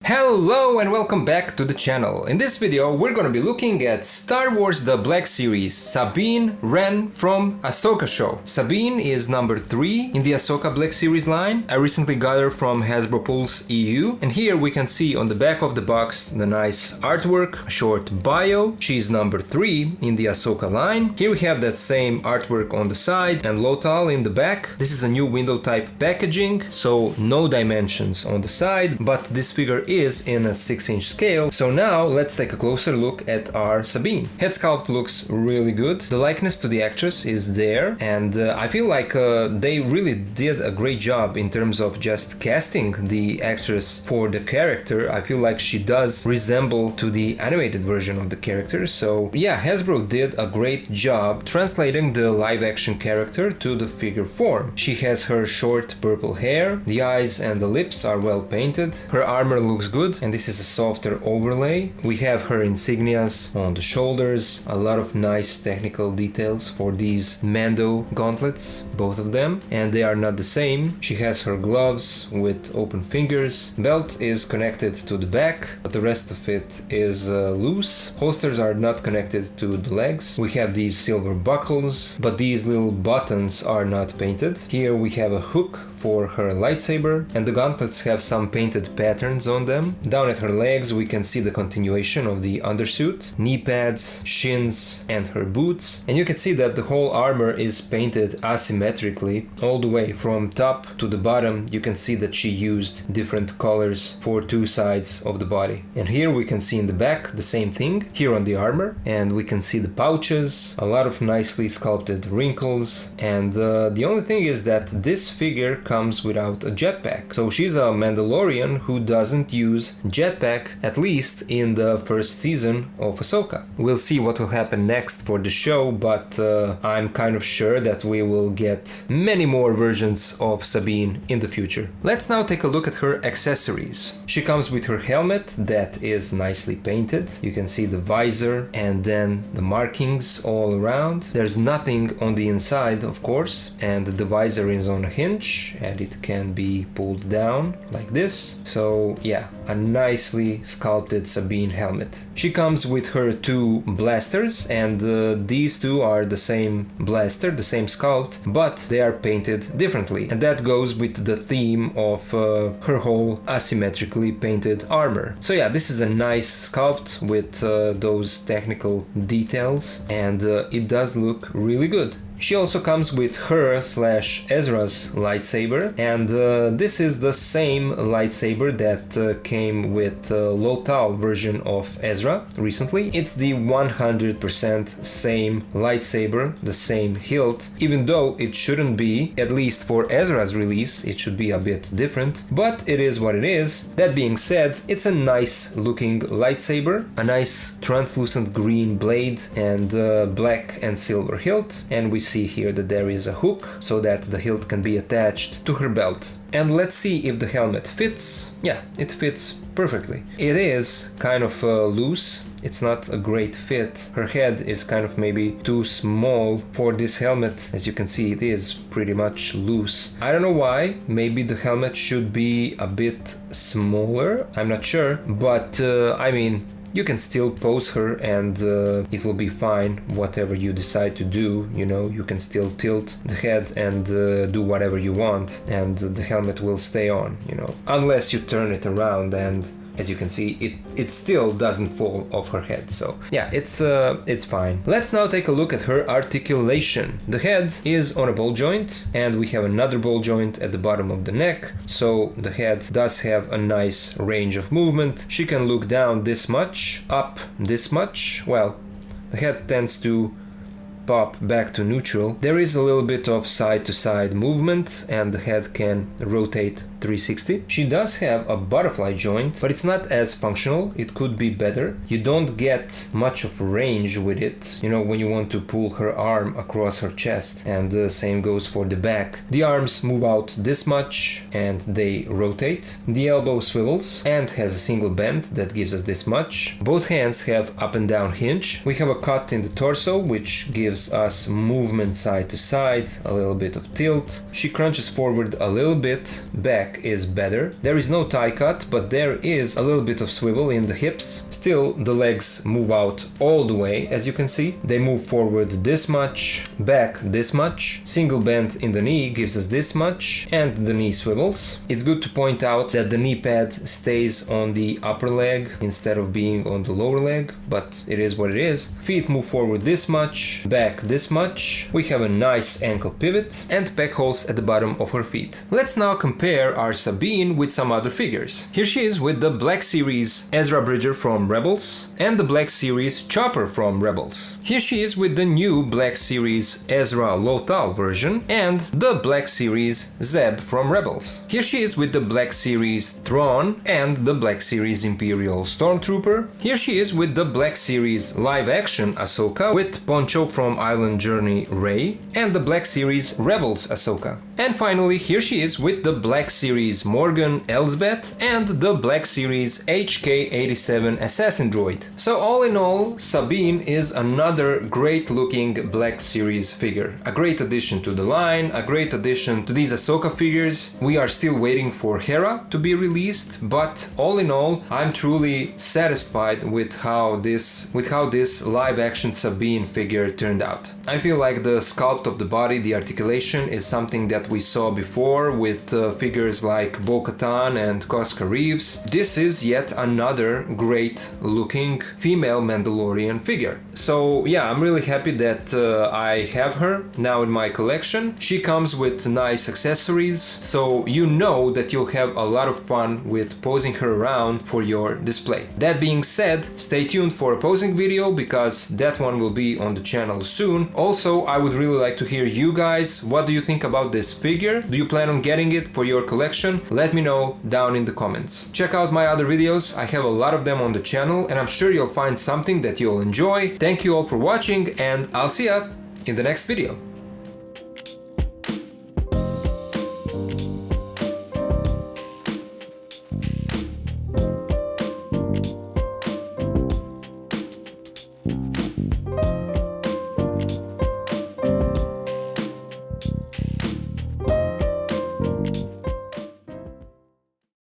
Hello and welcome back to the channel. In this video we're gonna be looking at Star Wars The Black Series, Sabine Wren from Ahsoka show. Sabine is number 3 in the Ahsoka Black Series line. I recently got her from Hasbro Pulse EU, and here we can see on the back of the box the nice artwork, a short bio. She's number 3 in the Ahsoka line. Here we have that same artwork on the side and Lothal in the back. This is a new window type packaging, so no dimensions on the side, but this figure is in a 6-inch scale. So now let's take a closer look at our Sabine. Head sculpt looks really good. The likeness to the actress is there, and I feel like they really did a great job in terms of just casting the actress for the character. I feel like she does resemble to the animated version of the character. So yeah, Hasbro did a great job translating the live action character to the figure form. She has her short purple hair, the eyes and the lips are well painted, her armor looks good, and this is a softer overlay. We have her insignias on the shoulders, a lot of nice technical details for these Mando gauntlets, both of them, and they are not the same. She has her gloves with open fingers, belt is connected to the back, but the rest of it is loose. Holsters are not connected to the legs. We have these silver buckles, but these little buttons are not painted. Here we have a hook for her lightsaber, and the gauntlets have some painted patterns on them. Down at her legs we can see the continuation of the undersuit, knee pads, shins, and her boots, and you can see that the whole armor is painted asymmetrically all the way from top to the bottom. You can see that she used different colors for two sides of the body. And here we can see in the back the same thing here on the armor, and we can see the pouches, a lot of nicely sculpted wrinkles, and the only thing is that this figure comes without a jetpack. So she's a Mandalorian who doesn't use jetpack, at least in the first season of Ahsoka. We'll see what will happen next for the show, but I'm kind of sure that we will get many more versions of Sabine in the future. Let's now take a look at her accessories. She comes with her helmet that is nicely painted. You can see the visor and then the markings all around. There's nothing on the inside, of course, and the visor is on a hinge and it can be pulled down like this. So yeah, a nicely sculpted Sabine helmet. She comes with her two blasters, and these two are the same blaster, the same sculpt, but they are painted differently, and that goes with the theme of her whole asymmetrically painted armor. So yeah, this is a nice sculpt with those technical details, and it does look really good. She also comes with her/Ezra's lightsaber, and this is the same lightsaber that came with Lothal version of Ezra recently. It's the 100% same lightsaber, the same hilt, even though it shouldn't be, at least for Ezra's release, it should be a bit different, but it is what it is. That being said, it's a nice looking lightsaber, a nice translucent green blade and black and silver hilt, and we see here that there is a hook so that the hilt can be attached to her belt. And let's see if the helmet fits. Yeah, it fits perfectly. It is kind of loose. It's not a great fit. Her head is kind of maybe too small for this helmet. As you can see, it is pretty much loose. I don't know why. Maybe the helmet should be a bit smaller. I'm not sure, but I mean, you can still pose her and it will be fine, whatever you decide to do, you know, you can still tilt the head and do whatever you want, and the helmet will stay on, you know, unless you turn it around, and as you can see, it still doesn't fall off her head. So yeah, it's fine. Let's now take a look at her articulation. The head is on a ball joint, and we have another ball joint at the bottom of the neck, so the head does have a nice range of movement. She can look down this much, up this much. Well, the head tends to pop back to neutral. There is a little bit of side to side movement, and the head can rotate 360. She does have a butterfly joint, but it's not as functional. It could be better. You don't get much of range with it, you know, when you want to pull her arm across her chest, and the same goes for the back. The arms move out this much and they rotate. The elbow swivels and has a single bend that gives us this much. Both hands have up and down hinge. We have a cut in the torso, which gives us movement side to side, a little bit of tilt. She crunches forward a little bit, back back is better. There is no tie cut, but there is a little bit of swivel in the hips. Still, the legs move out all the way, as you can see. They move forward this much, back this much. Single bend in the knee gives us this much, and the knee swivels. It's good to point out that the knee pad stays on the upper leg instead of being on the lower leg, but it is what it is. Feet move forward this much, back this much. We have a nice ankle pivot and pec holes at the bottom of her feet. Let's now compare our Sabine with some other figures. Here she is with the Black Series Ezra Bridger from Rebels and the Black Series Chopper from Rebels. Here she is with the new Black Series Ezra Lothal version and the Black Series Zeb from Rebels. Here she is with the Black Series Thrawn and the Black Series Imperial Stormtrooper. Here she is with the Black Series live-action Ahsoka with Poncho from Island Journey Rey and the Black Series Rebels Ahsoka. And finally, here she is with the Black Series Morgan Elsbeth and the Black Series HK-87 Assassin Droid. So all in all, Sabine is another great looking Black Series figure. A great addition to the line, a great addition to these Ahsoka figures. We are still waiting for Hera to be released, but all in all, I'm truly satisfied with how this live action Sabine figure turned out. I feel like the sculpt of the body, the articulation, is something that we saw before with figures like Bo-Katan and Koska Reeves. This is yet another great looking female Mandalorian figure. So yeah, I'm really happy that I have her now in my collection. She comes with nice accessories, so you know that you'll have a lot of fun with posing her around for your display. That being said, stay tuned for a posing video because that one will be on the channel soon. Also, I would really like to hear you guys. What do you think about this figure? Do you plan on getting it for your collection? Let me know down in the comments. Check out my other videos. I have a lot of them on the channel and I'm sure you'll find something that you'll enjoy. Thank you all for watching and I'll see ya in the next video.